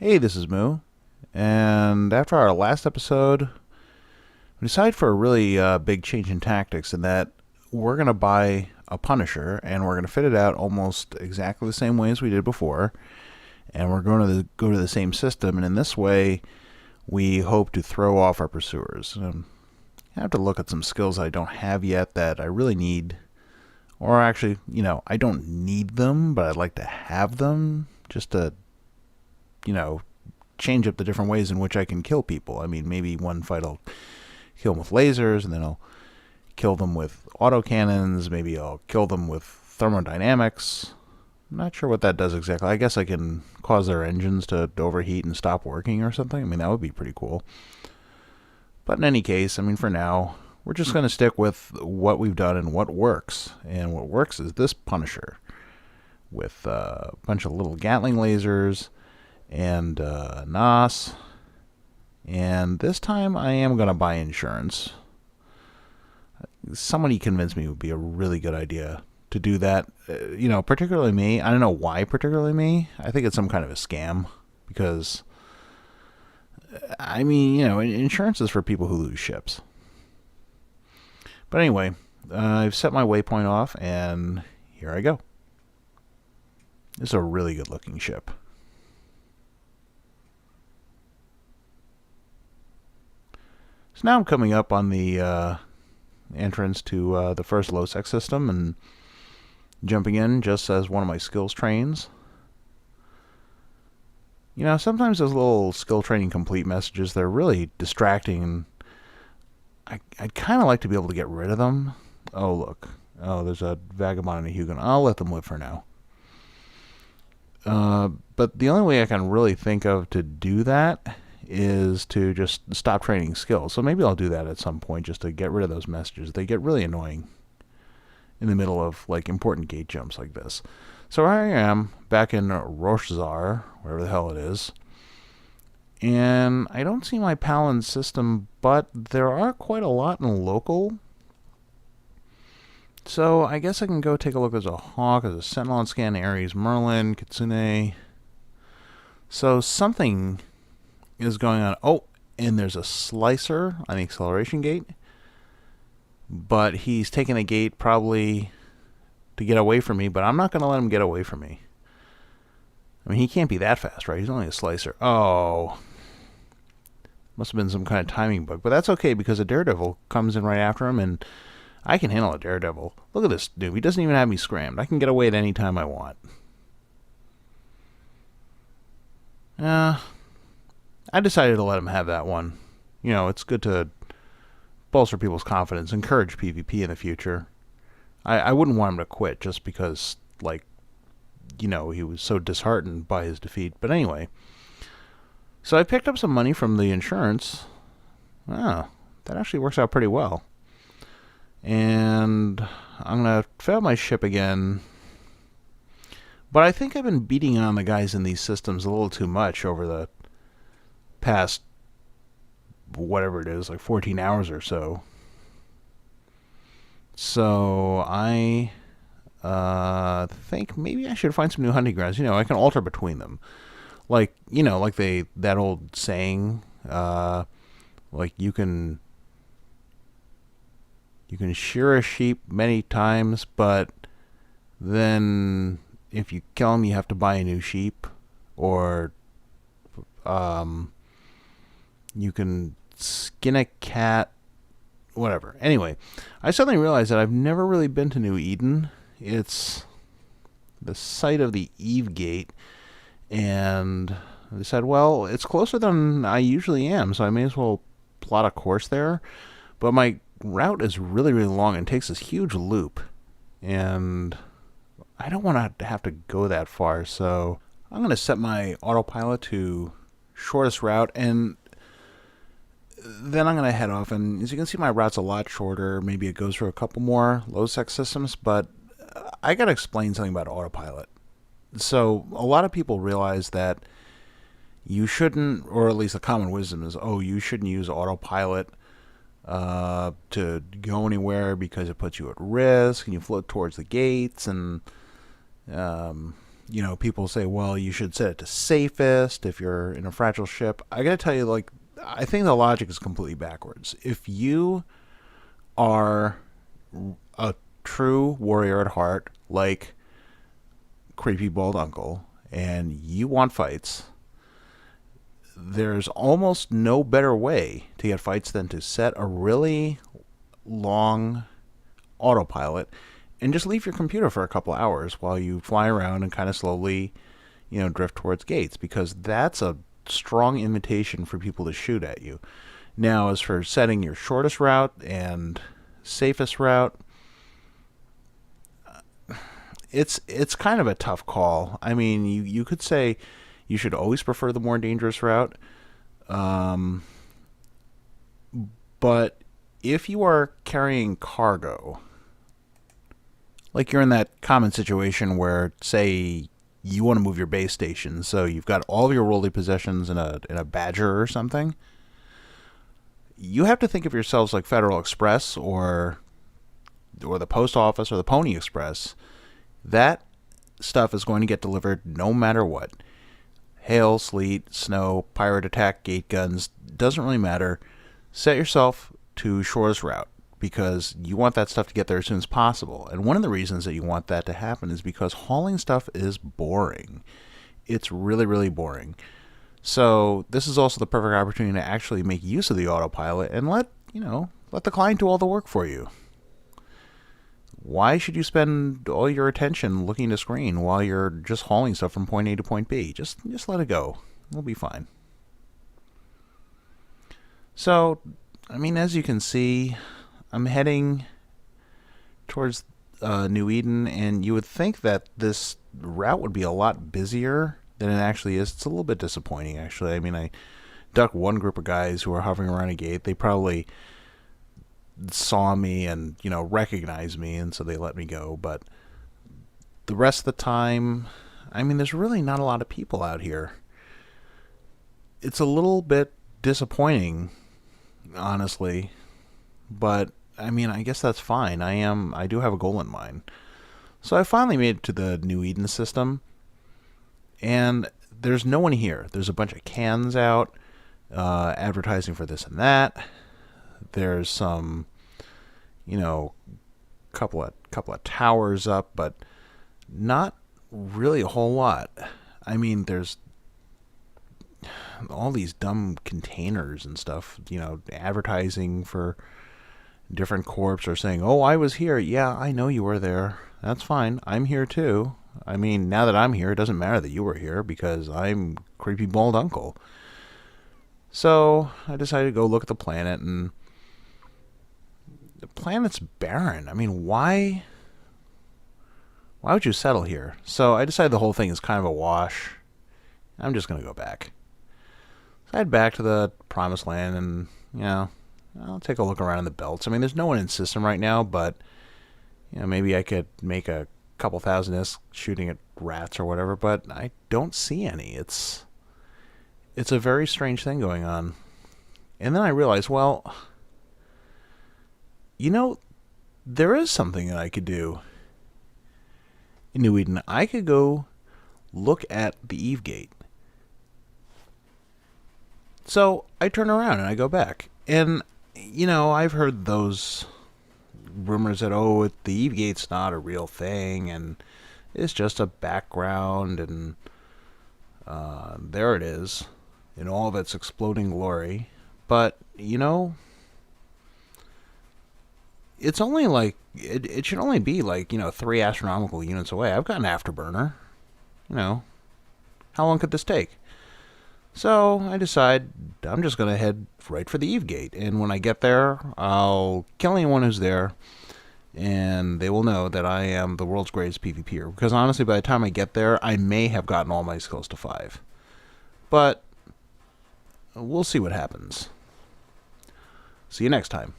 Hey, this is Moo. And after our last episode, we decided for a really big change in tactics in that we're going to buy a Punisher and we're going to fit it out almost exactly the same way as we did before. And we're going to go to the same system. And in this way, we hope to throw off our pursuers. I have to look at some skills I don't have yet that I really need. Or actually, I don't need them, but I'd like to have them just to, you know, change up the different ways in which I can kill people. I mean, maybe one fight I'll kill them with lasers, and then I'll kill them with autocannons. Maybe I'll kill them with thermodynamics. I'm not sure what that does exactly. I guess I can cause their engines to overheat and stop working or something. I mean, that would be pretty cool. But in any case, I mean, for now, we're just going to stick with what we've done and what works. And what works is this Punisher with a bunch of little Gatling lasers and NOS. And this time I am going to buy insurance. Somebody convinced me it would be a really good idea to do that. Particularly me. I don't know why particularly me. I think it's some kind of a scam because, I mean, insurance is for people who lose ships. But anyway, I've set my waypoint off and here I go. This is a really good looking ship. So now I'm coming up on the entrance to the first low-sec system and jumping in just as one of my skills trains. Sometimes those little skill training complete messages, they're really distracting. I'd kind of like to be able to get rid of them. Oh, look. Oh, there's a Vagabond and a Hugon. I'll let them live for now. But the only way I can really think of to do that is to just stop training skills. So maybe I'll do that at some point just to get rid of those messages. They get really annoying in the middle of important gate jumps like this. So here I am back in Roshzar, wherever the hell it is. And I don't see my Palin system, but there are quite a lot in local. So I guess I can go take a look. There's a Hawk, there's a Sentinel on scan, Ares, Merlin, Kitsune. So something is going on. Oh, and there's a Slicer on the acceleration gate. But he's taking the gate probably to get away from me, but I'm not going to let him get away from me. I mean, he can't be that fast, right? He's only a Slicer. Oh. Must have been some kind of timing bug. But that's okay because a Daredevil comes in right after him, and I can handle a Daredevil. Look at this dude. He doesn't even have me scrammed. I can get away at any time I want. I decided to let him have that one. It's good to bolster people's confidence, encourage PvP in the future. I wouldn't want him to quit just because, he was so disheartened by his defeat. But anyway, so I picked up some money from the insurance. Oh, that actually works out pretty well. And I'm going to fill out my ship again. But I think I've been beating on the guys in these systems a little too much over the past, whatever it is, 14 hours or so. So I think maybe I should find some new hunting grounds. I can alter between them. That old saying, you can shear a sheep many times, but then if you kill him, you have to buy a new sheep. Or you can skin a cat, whatever. Anyway, I suddenly realized that I've never really been to New Eden. It's the site of the Eve Gate, and I decided, well, it's closer than I usually am, so I may as well plot a course there. But my route is really, really long and takes this huge loop, and I don't want to have to go that far, so I'm going to set my autopilot to shortest route, and then I'm going to head off. And as you can see, my route's a lot shorter. Maybe it goes through a couple more low-sec systems, but I got to explain something about autopilot. So a lot of people realize that you shouldn't, or at least the common wisdom is, you shouldn't use autopilot to go anywhere because it puts you at risk and you float towards the gates, and people say, well, you should set it to safest if you're in a fragile ship. I gotta tell you, like, I think the logic is completely backwards. If you are a true warrior at heart, like Creepy Bald Uncle, and you want fights, there's almost no better way to get fights than to set a really long autopilot and just leave your computer for a couple hours while you fly around and kind of slowly, drift towards gates, because that's a strong invitation for people to shoot at you. Now, as for setting your shortest route and safest route, it's kind of a tough call. I mean, you could say you should always prefer the more dangerous route, but if you are carrying cargo, like you're in that common situation where, say, you want to move your base station, so you've got all of your worldly possessions in a Badger or something, you have to think of yourselves like Federal Express or the Post Office or the Pony Express. That stuff is going to get delivered no matter what. Hail, sleet, snow, pirate attack, gate guns, doesn't really matter. Set yourself to shortest route, because you want that stuff to get there as soon as possible. And one of the reasons that you want that to happen is because hauling stuff is boring. It's really, really boring. So this is also the perfect opportunity to actually make use of the autopilot and let the client do all the work for you. Why should you spend all your attention looking at a screen while you're just hauling stuff from point A to point B? Just let it go. It'll be fine. So, I mean, as you can see, I'm heading towards New Eden, and you would think that this route would be a lot busier than it actually is. It's a little bit disappointing, actually. I mean, I ducked one group of guys who were hovering around a gate. They probably saw me and, recognized me, and so they let me go. But the rest of the time, I mean, there's really not a lot of people out here. It's a little bit disappointing, honestly. But, I mean, I guess that's fine. I do have a goal in mind. So I finally made it to the New Eden system, and there's no one here. There's a bunch of cans out, advertising for this and that. There's some, couple of towers up, but not really a whole lot. I mean, there's all these dumb containers and stuff, advertising for different corps, or saying, oh, I was here. Yeah, I know you were there. That's fine. I'm here too. I mean, now that I'm here, it doesn't matter that you were here, because I'm Creepy Bald Uncle. So I decided to go look at the planet, and the planet's barren. I mean, why would you settle here? So I decided the whole thing is kind of a wash. I'm just going to go back. So I head back to the Promised Land, and, I'll take a look around in the belts. I mean, there's no one in system right now, but, maybe I could make a couple thousand ISK shooting at rats or whatever, but I don't see any. It's a very strange thing going on. And then I realized, well, there is something that I could do in New Eden. I could go look at the Eve Gate. So I turn around and I go back. And, I've heard those rumors that, the Eve Gate's not a real thing, and it's just a background, and there it is in all of its exploding glory. But, it's only like, it should only be like, 3 astronomical units away. I've got an afterburner. How long could this take? So I decide I'm just going to head right for the Eve Gate. And when I get there, I'll kill anyone who's there, and they will know that I am the world's greatest PvPer. Because honestly, by the time I get there, I may have gotten all my skills to 5. But we'll see what happens. See you next time.